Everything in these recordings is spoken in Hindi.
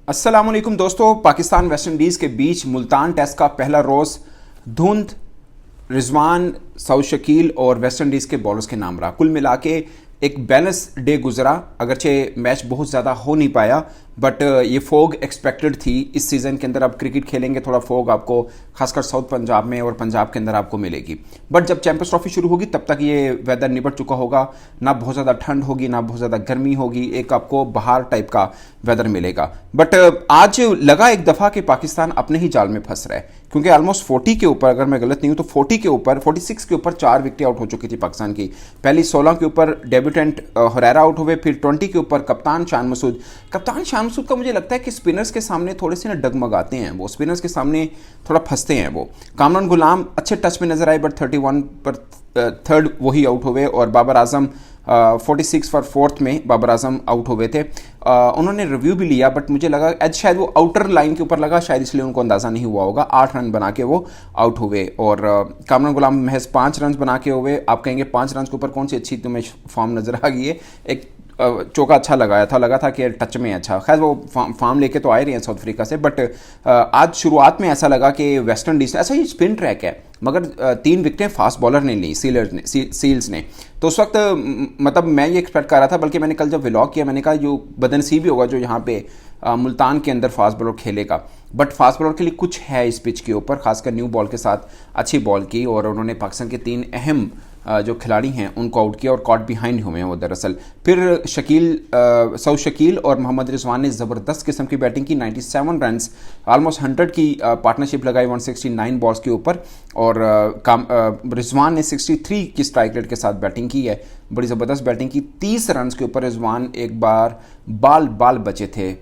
अस्सलाम वालेकुम दोस्तों। पाकिस्तान वेस्ट इंडीज़ के बीच मुल्तान टेस्ट का पहला रोज़ धुंध रिजवान, सऊद शकील और वेस्ट इंडीज़ के बॉलर्स के नाम रहा। कुल मिला के एक बैलेंस डे गुजरा, अगरचे मैच बहुत ज़्यादा हो नहीं पाया, बट ये फोग एक्सपेक्टेड थी। इस सीज़न के अंदर आप क्रिकेट खेलेंगे, थोड़ा फोग आपको खासकर साउथ पंजाब में और पंजाब के अंदर आपको मिलेगी। बट जब चैंपियंस ट्रॉफी शुरू होगी तब तक ये वेदर निपट चुका होगा। ना बहुत ज़्यादा ठंड होगी, ना बहुत ज़्यादा गर्मी होगी, एक आपको बहार टाइप का वेदर मिलेगा। बट आज लगा एक दफ़ा कि पाकिस्तान अपने ही जाल में फंस रहा है, क्योंकि ऑलमोस्ट 40 के ऊपर, अगर मैं गलत नहीं हूं तो 40 के ऊपर, 46 के ऊपर 4 विकेटें आउट हो चुकी थी पाकिस्तान की। पहली 16 के ऊपर डेब्यूटेंट हुरैरा आउट हुए, फिर 20 के ऊपर कप्तान शान मसूद का मुझे लगता है कि स्पिनर्स के सामने थोड़े से ना डगमगाते हैं, वो स्पिनर्स के सामने थोड़ा फंसते हैं वो। कामरान गुलाम अच्छे टच में नजर आए, बट 31 पर थर्ड वही आउट हुए, और बाबर आजम 46 फॉर फोर्थ में बाबर आजम आउट हुए थे। उन्होंने रिव्यू भी लिया, बट मुझे लगा आज शायद वो आउटर लाइन के ऊपर लगा, शायद इसलिए उनको अंदाज़ा नहीं हुआ होगा। 8 रन बना के वो आउट हुए, और कामरान गुलाम महज 5 रन बना के हुए। आप कहेंगे 5 रन के ऊपर कौन सी अच्छी तुम्हें फॉर्म नजर आ गई है? एक चौका अच्छा लगाया था, लगा था कि टच में अच्छा। खैर वो फार्म लेके तो आए रहे हैं साउथ अफ्रीका से, बट आज शुरुआत में ऐसा लगा कि वेस्ट इंडीज, ऐसा ही स्पिन ट्रैक है, मगर 3 विकेटें फास्ट बॉलर ने ली, सील्स ने। तो उस वक्त मतलब मैं ये एक्सपेक्ट कर रहा था, बल्कि मैंने कल जब व्लॉग किया मैंने कहा जो बदनसीबी होगा जो यहाँ पे मुल्तान के अंदर फास्ट बॉलर खेलेगा। बट फास्ट बॉलर के लिए कुछ है इस पिच के ऊपर, खासकर न्यू बॉल के साथ अच्छी बॉल की, और उन्होंने पाकिस्तान के 3 अहम जो खिलाड़ी हैं उनको आउट किया, और कॉट बिहाइंड हुए हैं वो दरअसल। फिर सऊद शकील और मोहम्मद रिजवान ने ज़बरदस्त किस्म की बैटिंग की, 97 रन्स, ऑलमोस्ट 100 की पार्टनरशिप लगाई 169 बॉल्स के ऊपर, और रिजवान ने 63 की स्ट्राइक रेट के साथ बैटिंग की है, बड़ी ज़बरदस्त बैटिंग की। 30 रन के ऊपर रिजवान एक बार बाल बचे थे,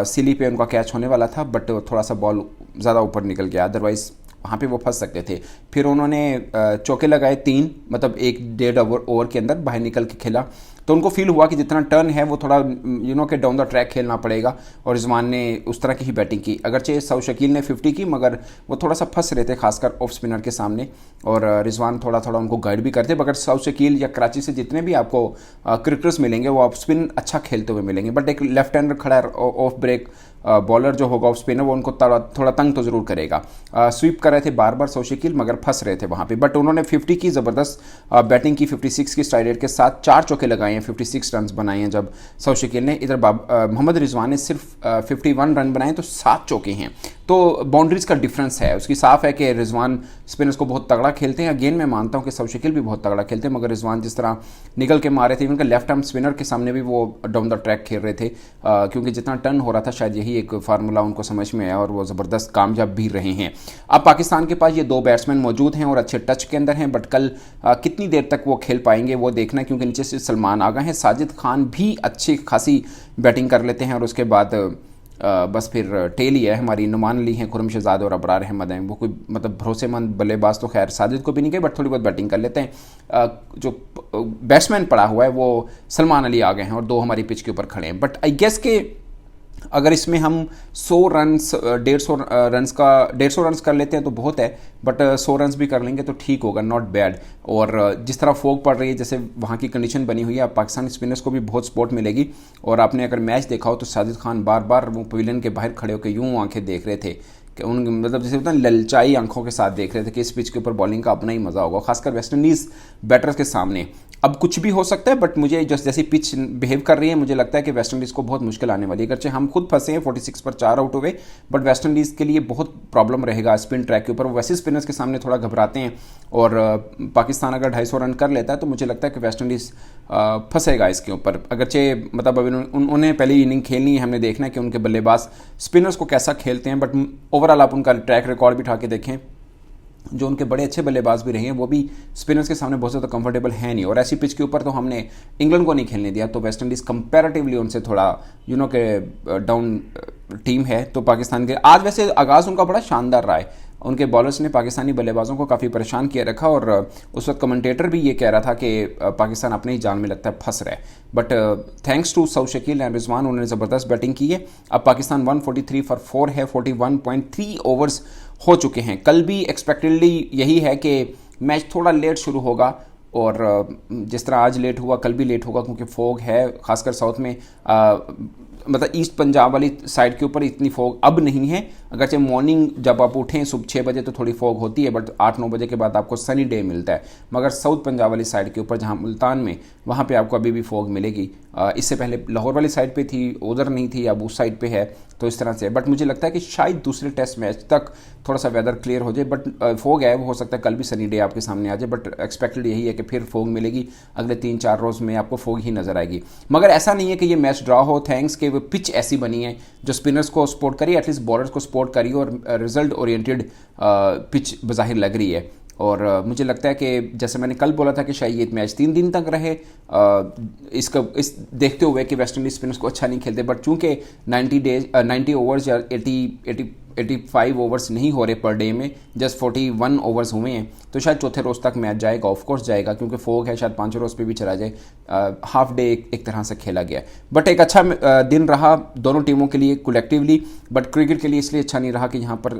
सिली पे उनका कैच होने वाला था, बट थोड़ा सा बॉल ज़्यादा ऊपर निकल गया, अदरवाइज़ वहाँ पे वो फंस सकते थे। फिर उन्होंने चौके लगाए 3, मतलब 1.5 ओवर के अंदर बाहर निकल के खेला, तो उनको फील हुआ कि जितना टर्न है वो थोड़ा के डाउन द ट्रैक खेलना पड़ेगा, और रिजवान ने उस तरह की ही बैटिंग की। अगरचे सऊद शकील ने 50 की, मगर वो थोड़ा सा फंस रहे थे खासकर ऑफ स्पिनर के सामने, और रिजवान थोड़ा थोड़ा उनको गाइड भी करते। मगर सऊद शकील या कराची से जितने भी आपको क्रिकेटर्स मिलेंगे वो ऑफ स्पिन अच्छा खेलते हुए मिलेंगे, बट एक लेफ्ट हैंडर खड़ा ऑफ ब्रेक बॉलर जो होगा ऑफ स्पिनर, वो उनको थोड़ा तंग तो ज़रूर करेगा। स्वीप कर रहे थे बार बार सऊद शकील, मगर फंस रहे थे वहाँ पे। बट उन्होंने 50 की ज़बरदस्त बैटिंग की, 56 की स्ट्राइक रेट के साथ 4 चौके लगाए हैं, 56 रन बनाए हैं जब सऊद शकील ने। इधर मोहम्मद रिजवान ने सिर्फ 51 रन बनाए, तो 7 चौके हैं। तो बाउंड्रीज का डिफरेंस है उसकी, साफ है कि रिजवान स्पिनर्स को बहुत तगड़ा खेलते हैं। अगेन मैं मानता हूं कि सऊद शकील भी बहुत तगड़ा खेलते हैं, मगर रिजवान जिस तरह निकल के मारे थे, उनका लेफ्ट आर्म स्पिनर के सामने भी वो डाउन द ट्रैक खेल रहे थे, क्योंकि जितना टर्न हो रहा था शायद यही एक फार्मूला उनको समझ में आया, और वो ज़बरदस्त कामयाब भी रहे हैं। अब पाकिस्तान के पास ये 2 बैट्समैन मौजूद हैं और अच्छे टच के अंदर हैं, बट कल कितनी देर तक वो खेल पाएंगे वो देखना, क्योंकि नीचे से सलमान आ गए हैं, साजिद खान भी अच्छी खासी बैटिंग कर लेते हैं, और उसके बाद बस फिर टेल ही है हमारी। नुमान अली हैं, खुरम शहजाद और अबरार अहमद हैं, वो कोई मतलब भरोसेमंद बल्लेबाज तो खैर साजिद को भी नहीं गए, बट थोड़ी बहुत बैटिंग कर लेते हैं। जो बैट्समैन पड़ा हुआ है वो सलमान अली आ गए हैं, और 2 हमारी पिच के ऊपर खड़े हैं। बट आई गेस के अगर इसमें हम 100 रन्स 150 रन्स कर लेते हैं तो बहुत है, बट 100 रन्स भी कर लेंगे तो ठीक होगा, नॉट बैड। और जिस तरह फोग पड़ रही है, जैसे वहाँ की कंडीशन बनी हुई है, अब पाकिस्तानी स्पिनर्स को भी बहुत सपोर्ट मिलेगी। और आपने अगर मैच देखा हो तो साजिद खान बार बार वो पवेलियन के बाहर खड़े होकर यूँ आंखें देख रहे थे कि उन मतलब जैसे होता है ललचाई आंखों के साथ देख रहे थे कि इस पिच के ऊपर बॉलिंग का अपना ही मज़ा होगा, खासकर वेस्ट इंडीज़ बैटर्स के सामने। अब कुछ भी हो सकता है, बट मुझे जैसी पिच बिहेव कर रही है मुझे लगता है कि वेस्ट इंडीज़ को बहुत मुश्किल आने वाली है। अगरचे हम खुद फंसे हैं, 46 पर 4 आउट हुए, बट वेस्ट इंडीज़ के लिए बहुत प्रॉब्लम रहेगा स्पिन ट्रैक के ऊपर। वो वैसे स्पिनर्स के सामने थोड़ा घबराते हैं, और पाकिस्तान अगर 250 रन कर लेता है तो मुझे लगता है कि वेस्ट इंडीज़ फंसेगा इसके ऊपर। अगरचे मतलब अभी उन्होंने पहली इनिंग खेलनी है, हमने देखना है कि उनके बल्लेबाज स्पिनर्स को कैसा खेलते हैं, बट ओवरऑल आप उनका ट्रैक रिकॉर्ड भी उठा के देखें, जो उनके बड़े अच्छे बल्लेबाज भी रहे हैं वो भी स्पिनर्स के सामने बहुत ज़्यादा कंफर्टेबल है नहीं। और ऐसी पिच के ऊपर तो हमने इंग्लैंड को नहीं खेलने दिया, तो वेस्ट इंडीज़ कंपैरेटिवली उनसे थोड़ा के डाउन टीम है। तो पाकिस्तान के आज वैसे आगाज़ उनका बड़ा शानदार रहा है, उनके बॉलर्स ने पाकिस्तानी बल्लेबाजों को काफ़ी परेशान किया रखा, और उस वक्त कमेंटेटर भी ये कह रहा था कि पाकिस्तान अपने ही जाल में लगता है फंस रहा है। But thanks to Saud Shakeel and Rizwan, उन्होंने ज़बरदस्त बैटिंग की है। अब पाकिस्तान 143 फॉर 4 है, 41.3 ओवर्स हो चुके हैं। कल भी एक्सपेक्टेडली यही है कि मैच थोड़ा लेट शुरू होगा, और जिस तरह आज लेट हुआ कल भी लेट होगा, क्योंकि फोग है खासकर साउथ में। मतलब ईस्ट पंजाब वाली साइड के ऊपर इतनी फॉग अब नहीं है। अगरचे मॉर्निंग जब आप उठें सुबह 6 बजे तो थोड़ी फॉग होती है, बट 8-9 बजे के बाद आपको सनी डे मिलता है। मगर साउथ पंजाब वाली साइड के ऊपर जहाँ मुल्तान में, वहाँ पे आपको अभी भी फॉग मिलेगी। इससे पहले लाहौर वाली साइड पे थी, उधर नहीं थी, अब उस साइड पे है, तो इस तरह से। बट मुझे लगता है कि शायद दूसरे टेस्ट मैच तक थोड़ा सा वेदर क्लियर हो जाए। बट फॉग है, वो हो सकता है कल भी सनी डे आपके सामने आ जाए, बट एक्सपेक्टेड यही है कि फिर फॉग मिलेगी। अगले 3-4 रोज़ में आपको फॉग ही नजर आएगी। मगर ऐसा नहीं है कि ये मैच ड्रॉ हो, थैंक्स के वो पिच ऐसी बनी है जो स्पिनर्स को सपोर्ट करी, एटलीस्ट बॉलर्स को सपोर्ट करी, और रिजल्ट ओरिएंटेड पिच बज़ाहिर लग रही है। और मुझे लगता है कि जैसे मैंने कल बोला था कि शायद ये मैच 3 दिन तक रहे, इस देखते हुए कि वेस्ट इंडीज स्पिनर्स को अच्छा नहीं खेलते, बट चूंकि 90 ओवर्स या 85 ओवर्स नहीं हो रहे पर डे में, जस्ट 41 ओवर्स हुए हैं, तो शायद चौथे रोज़ तक मैच जाएगा। ऑफ कोर्स जाएगा, क्योंकि फोग है, शायद 5 रोज़ पे भी चला जाए। हाफ डे एक तरह से खेला गया, बट एक अच्छा दिन रहा दोनों टीमों के लिए कलेक्टिवली। बट क्रिकेट के लिए इसलिए अच्छा नहीं रहा कि यहाँ पर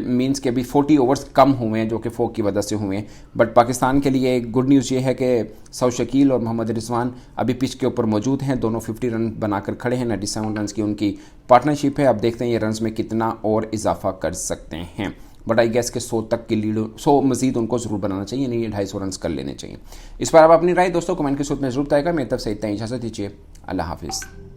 मींस के अभी 40 ओवर्स कम हुए हैं, जो कि फोग की वजह से हुए हैं। बट पाकिस्तान के लिए गुड न्यूज़ ये है कि सऊद शकील और मोहम्मद रिजवान अभी पिच के ऊपर मौजूद हैं। दोनों 50 रन बनाकर खड़े हैं, 97 रन की उनकी पार्टनरशिप है। अब देखते हैं ये रन्स में कितना और इजाफा कर सकते हैं। बट आई गेस के 100 तक की लीड, 100 मजीद उनको जरूर बनाना चाहिए, नहीं 250 रन कर लेने चाहिए। इस पर आप अपनी राय दोस्तों कमेंट के सूत्र में जरूर बताएगा। मेरी तरफ से इतना ही, इजाजत दीजिए, अल्लाह हाफिज़।